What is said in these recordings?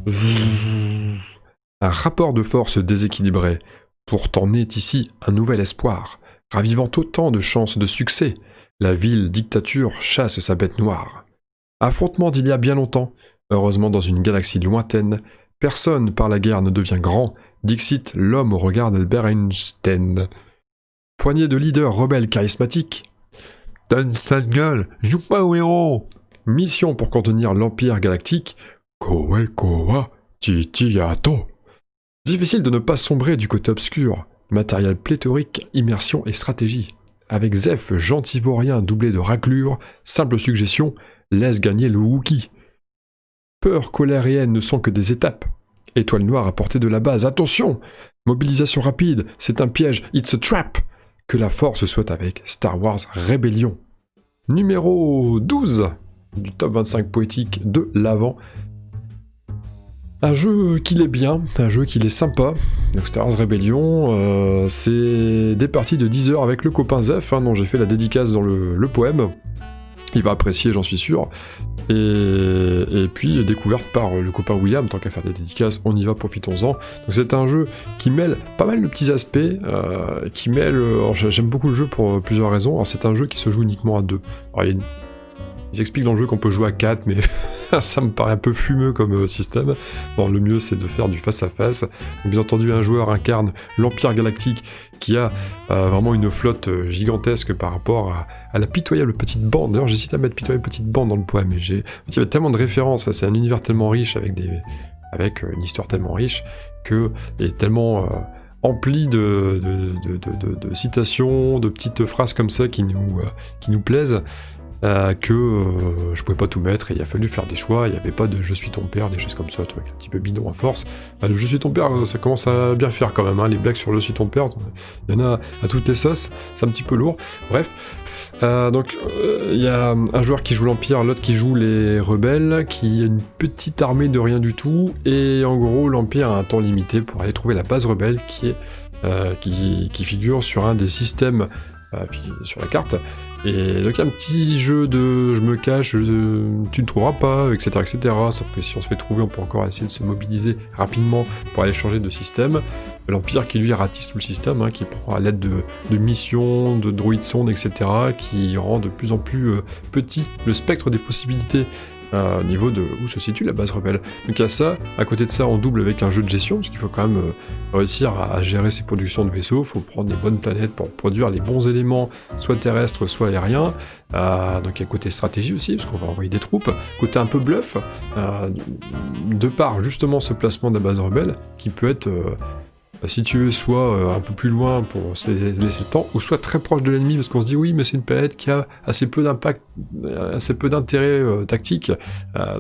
Un rapport de force déséquilibré. Pourtant naît ici un nouvel espoir, ravivant autant de chances de succès. La ville dictature chasse sa bête noire. Affrontement d'il y a bien longtemps, heureusement dans une galaxie lointaine, personne par la guerre ne devient grand, dixit l'homme au regard d'Albert Einstein. Poignée de leaders rebelles charismatiques. Donne ta gueule, joue pas au héros. Mission pour contenir l'Empire galactique. Koe koa titiato. Difficile de ne pas sombrer du côté obscur. Matériel pléthorique, immersion et stratégie. Avec Zeph, gentil vaurien doublé de raclure, simple suggestion, laisse gagner le Wookie. Peur, colère et haine ne sont que des étapes. Étoile noire à portée de la base, attention! Mobilisation rapide, c'est un piège, it's a trap! Que la force soit avec Star Wars Rébellion. Numéro 12 du top 25 poétique de l'Avent. Un jeu qu'il est bien, un jeu qu'il est sympa. Donc Star Wars Rebellion, c'est des parties de 10 heures avec le copain Zeph, dont j'ai fait la dédicace dans le poème. Il va apprécier, j'en suis sûr. Et puis découverte par le copain William, tant qu'à faire des dédicaces, on y va, profitons-en. Donc c'est un jeu qui mêle pas mal de petits aspects, qui mêle... j'aime beaucoup le jeu pour plusieurs raisons. Alors c'est un jeu qui se joue uniquement à 2. Alors, ils expliquent dans le jeu qu'on peut jouer à 4, mais ça me paraît un peu fumeux comme système. Bon, le mieux c'est de faire du face-à-face. Bien entendu, un joueur incarne l'Empire Galactique qui a vraiment une flotte gigantesque par rapport à la pitoyable petite bande. D'ailleurs, j'ai cité à mettre pitoyable petite bande dans le poème, mais il y avait tellement de références, c'est un univers tellement riche avec une histoire tellement riche et tellement empli de citations, de petites phrases comme ça qui nous plaisent. Je pouvais pas tout mettre et il a fallu faire des choix. Il n'y avait pas de je suis ton père, des choses comme ça, un truc un petit peu bidon à force. Le je suis ton père, ça commence à bien faire quand même, les blagues sur le je suis ton père, il y en a à toutes les sauces, c'est un petit peu lourd. Bref, donc il y a un joueur qui joue l'Empire, l'autre qui joue les rebelles, qui a une petite armée de rien du tout, et en gros l'Empire a un temps limité pour aller trouver la base rebelle qui figure sur un des systèmes sur la carte. Et donc un petit jeu de je me cache, tu ne trouveras pas, etc., etc. Sauf que si on se fait trouver, on peut encore essayer de se mobiliser rapidement pour aller changer de système. L'Empire qui lui ratisse tout le système, qui prend à l'aide de missions, de droïdes sondes, etc., qui rend de plus en plus petit le spectre des possibilités au niveau de où se situe la base rebelle. Donc il y a ça, à côté de ça on double avec un jeu de gestion, parce qu'il faut quand même réussir à gérer ses productions de vaisseaux, il faut prendre les bonnes planètes pour produire les bons éléments, soit terrestres, soit aériens. Donc il y a côté stratégie aussi, parce qu'on va envoyer des troupes, côté un peu bluff, de par justement ce placement de la base rebelle, qui peut être situé soit un peu plus loin pour se laisser le temps, ou soit très proche de l'ennemi, parce qu'on se dit oui, mais c'est une planète qui a assez peu d'impact, assez peu d'intérêt tactique,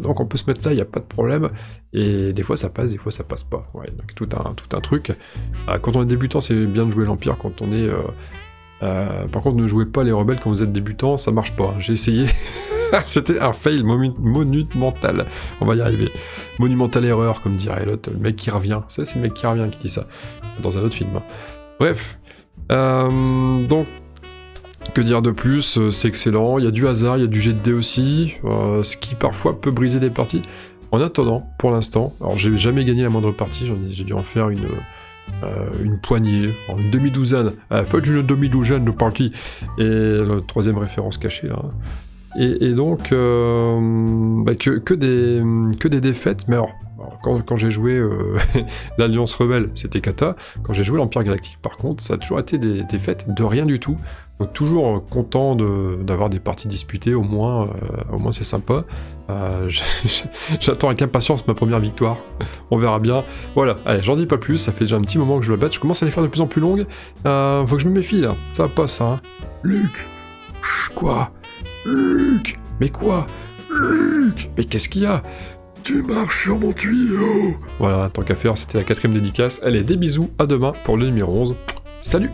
donc on peut se mettre là, il n'y a pas de problème, et des fois ça passe, des fois ça passe pas. Ouais, donc tout un truc. Quand on est débutant, c'est bien de jouer l'Empire, quand on est... par contre, ne jouez pas les rebelles quand vous êtes débutant, ça marche pas, j'ai essayé... C'était un fail monumental. On va y arriver. Monumentale erreur, comme dirait l'autre. Le mec qui revient. C'est le mec qui revient qui dit ça. Dans un autre film. Bref. Donc, que dire de plus? C'est excellent. Il y a du hasard, il y a du jet de dés aussi. Ce qui parfois peut briser des parties. En attendant, pour l'instant, alors j'ai jamais gagné la moindre partie. J'ai dû en faire une poignée, une demi-douzaine. Faites une demi-douzaine de parties. Et la troisième référence cachée là. Et donc, que des défaites, mais alors quand j'ai joué l'Alliance Rebelle, c'était cata. Quand j'ai joué l'Empire Galactique, par contre, ça a toujours été des défaites de rien du tout. Donc toujours content d'avoir des parties disputées, au moins c'est sympa. J'attends avec impatience ma première victoire. On verra bien. Voilà, allez, j'en dis pas plus, ça fait déjà un petit moment que je la batte. Je commence à les faire de plus en plus longues. Faut que je me méfie là, ça va pas ça. Hein. Luc, quoi? Luc, mais quoi? Luc, mais qu'est-ce qu'il y a? Tu marches sur mon tuyau. Voilà, tant qu'à faire, c'était la 4ème dédicace. Allez, des bisous, à demain pour le numéro 11. Salut!